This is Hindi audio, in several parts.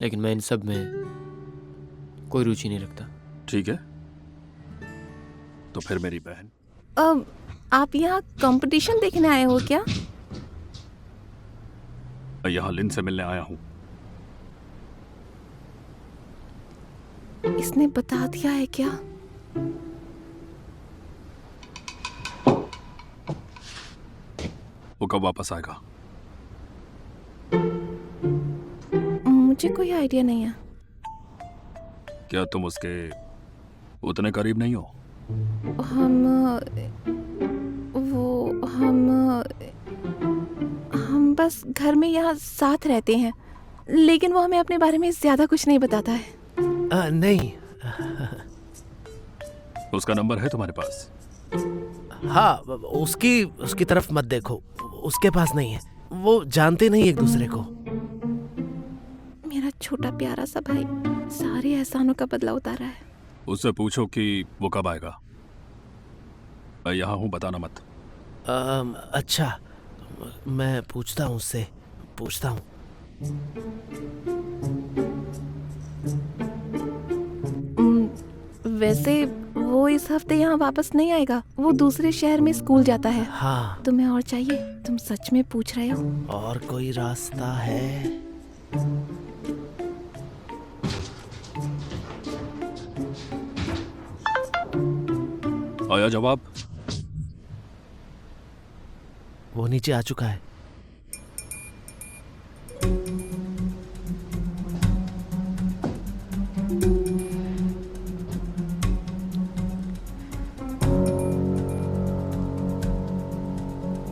लेकिन मैं इन सब में कोई रुचि नहीं रखता। ठीक है, तो फिर मेरी बहन। आप यहाँ कंपटीशन देखने आए हो क्या? मैं यहाँ लिन से मिलने आया हूँ। इसने बता दिया है क्या? वो कब वापस आएगा? मुझे कोई आइडिया नहीं है। क्या तुम उसके उतने करीब नहीं हो? हम बस घर में यहाँ साथ रहते हैं, लेकिन वो हमें अपने बारे में ज्यादा कुछ नहीं बताता है। नहीं। उसका नंबर है तुम्हारे पास? हाँ, उसकी तरफ मत देखो, उसके पास नहीं है। वो जानते नहीं एक दूसरे को। मेरा छोटा प्यारा सा भाई सारे एहसानों का बदला उतारा है। उससे पूछो कि वो कब आएगा। मैं यहाँ हूँ, बताना मत। अच्छा, मैं पूछता हूँ उससे, पूछता हूँ। वैसे वो इस हफ्ते यहाँ वापस नहीं आएगा, वो दूसरे शहर में स्कूल जाता है। हाँ। तुम्हें और चाहिए? तुम सच में पूछ रहे हो? और कोई रास्ता है? आया जवाब? वो नीचे आ चुका है।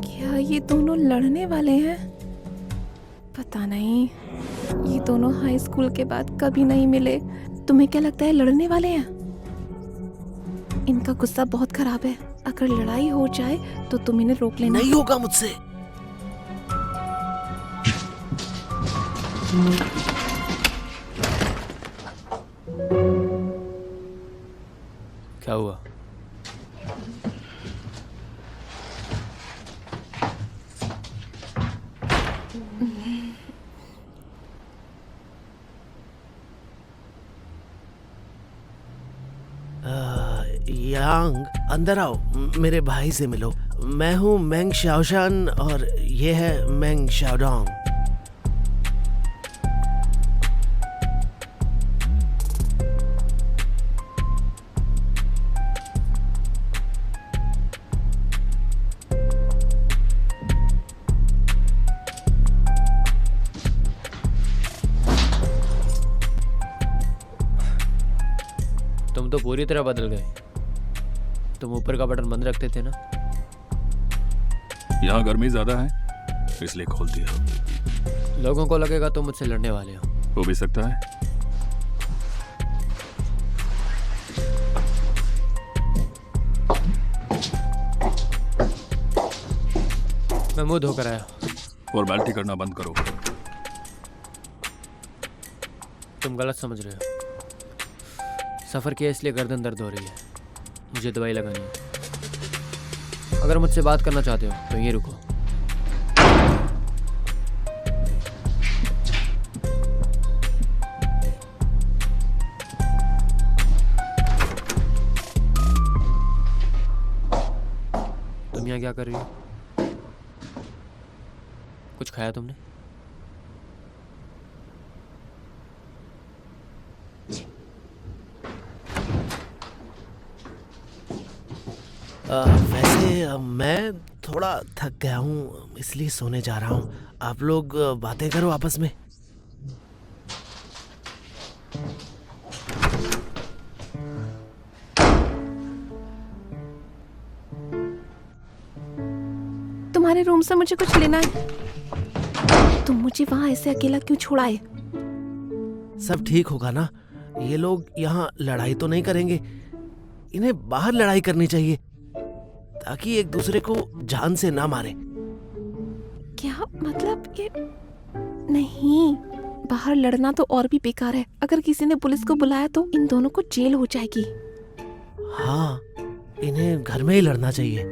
क्या ये दोनों लड़ने वाले हैं? पता नहीं, ये दोनों हाई स्कूल के बाद कभी नहीं मिले। तुम्हें क्या लगता है लड़ने वाले हैं? इनका गुस्सा बहुत खराब है। अगर लड़ाई हो जाए तो तुम इन्हें रोक लेना। नहीं होगा मुझसे। क्या हुआ? यांग, अंदर आओ, मेरे भाई से मिलो। मैं हूँ मेंग शाओशान और ये है मेंग शाओडोंग। तुम तो पूरी तरह बदल गए। तुम ऊपर का बटन बंद रखते थे ना? यहाँ गर्मी ज्यादा है इसलिए खोल दिया। लोगों को लगेगा तुम मुझसे लड़ने वाले हो। हो भी सकता है। मैं मुंह धोकर आया। फॉर्मेलिटी करना बंद करो। तुम गलत समझ रहे हो। सफर किया इसलिए गर्दन दर्द हो रही है। मुझे दवाई लगानी है। अगर मुझसे बात करना चाहते हो तो यहीं रुको। तुम यहाँ क्या कर रही हो? कुछ खाया तुमने? वैसे मैं थोड़ा थक गया हूँ इसलिए सोने जा रहा हूँ। आप लोग बातें करो आपस में। तुम्हारे रूम से मुझे कुछ लेना है। तुम मुझे वहाँ ऐसे अकेला क्यों छोड़ाए? सब ठीक होगा ना? ये लोग यहाँ लड़ाई तो नहीं करेंगे। इन्हें बाहर लड़ाई करनी चाहिए ताकि एक दूसरे को जान से ना मारे। क्या मतलब ये? नहीं, बाहर लड़ना तो और भी बेकार है। अगर किसी ने पुलिस को बुलाया तो इन दोनों को जेल हो जाएगी। हाँ, इन्हें घर में ही लड़ना चाहिए।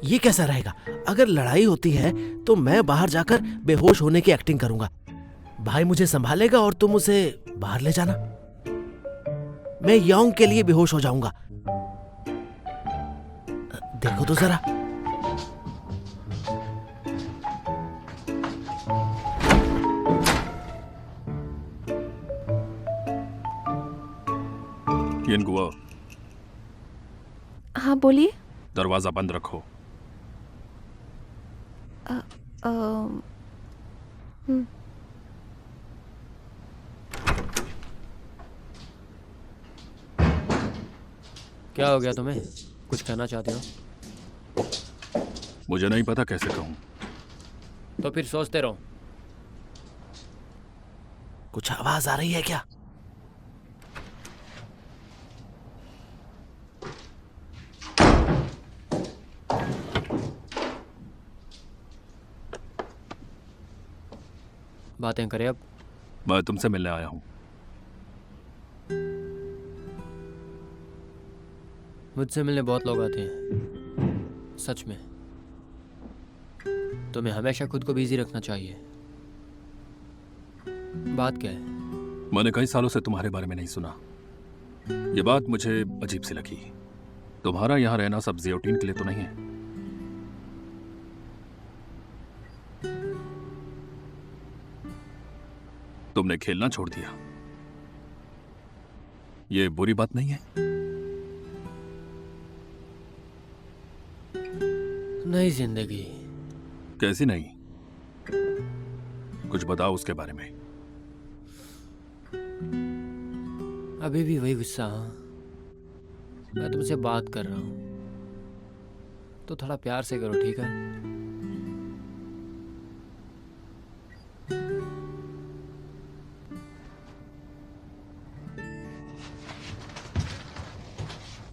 ये कैसा रहेगा? अगर लड़ाई होती है तो मैं बाहर जाकर बेहोश होने की एक्टिंग करूंगा। भाई मुझे संभालेगा और तुम उसे बाहर ले जाना। मैं योंग के लिए बेहोश हो जाऊंगा। देखो तो जरा। यिनगुओ, हाँ बोलिए। दरवाजा बंद रखो। क्या हो गया तुम्हें? कुछ कहना चाहते हो? मुझे नहीं पता कैसे कहूं। तो फिर सोचते रहो। कुछ आवाज आ रही है क्या? बातें करें अब। मैं तुमसे मिलने आया हूं। मुझसे मिलने बहुत लोग आते हैं, सच में। तुम्हें हमेशा खुद को बिजी रखना चाहिए। बात क्या है? मैंने कई सालों से तुम्हारे बारे में नहीं सुना। ये बात मुझे अजीब सी लगी। तुम्हारा यहाँ रहना सब जियोटीन के लिए तो नहीं है? तुमने खेलना छोड़ दिया। ये बुरी बात नहीं है? नई जिंदगी। कैसी नहीं? कुछ बताओ उसके बारे में। अभी भी वही गुस्सा? हाँ, मैं तुमसे बात कर रहा हूं तो थोड़ा प्यार से करो, ठीक है?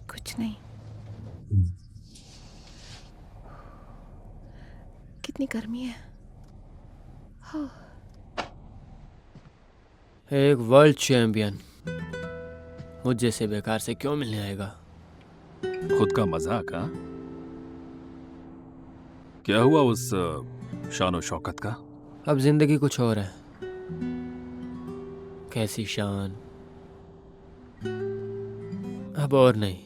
कुछ नहीं। कितनी गर्मी है। हाँ। एक वर्ल्ड चैंपियन मुझ जैसे बेकार से क्यों मिलने आएगा? खुद का मजाक? हाँ? क्या हुआ उस शान और शौकत का? अब जिंदगी कुछ और है। कैसी शान? अब और नहीं।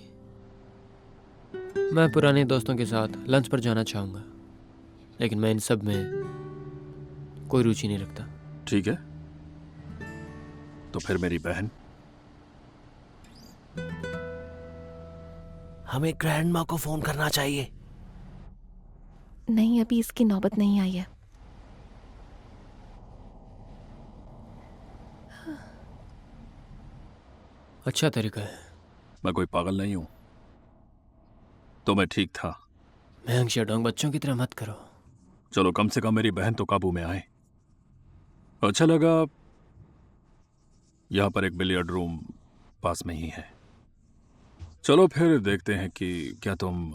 मैं पुराने दोस्तों के साथ लंच पर जाना चाहूंगा, लेकिन मैं इन सब में कोई रुचि नहीं रखता। ठीक है, तो फिर मेरी बहन? हमें ग्रैंडमा को फोन करना चाहिए। नहीं, अभी इसकी नौबत नहीं आई है। अच्छा तरीका है। मैं कोई पागल नहीं हूं, तो मैं ठीक था। महंग शेडोंग बच्चों की तरह मत करो। चलो कम से कम मेरी बहन तो काबू में आए। अच्छा लगा। यहां पर एक बिलियर्ड रूम पास में ही है। चलो फिर देखते हैं कि क्या तुम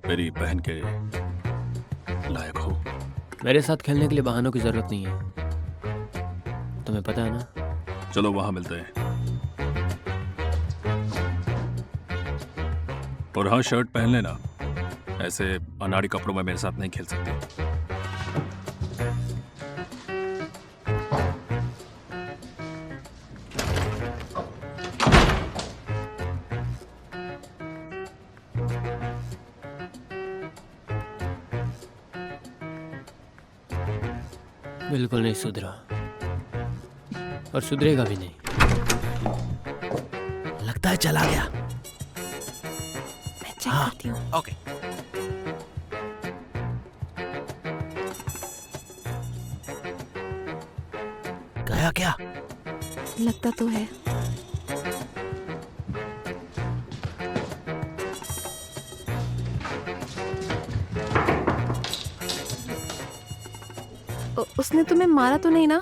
मेरी बहन के लायक हो। मेरे साथ खेलने के लिए बहानों की जरूरत नहीं है, तुम्हें पता है ना? चलो वहां मिलते हैं। और हाँ, शर्ट पहन लेना। ऐसे अनाड़ी कपड़ों में मेरे साथ नहीं खेल सकते। बिल्कुल नहीं सुधरा और सुधरेगा भी नहीं। लगता है चला गया। मैं चेक करती हूँ। ओके। गया क्या? लगता तो है। उसने तुम्हें मारा तो नहीं ना?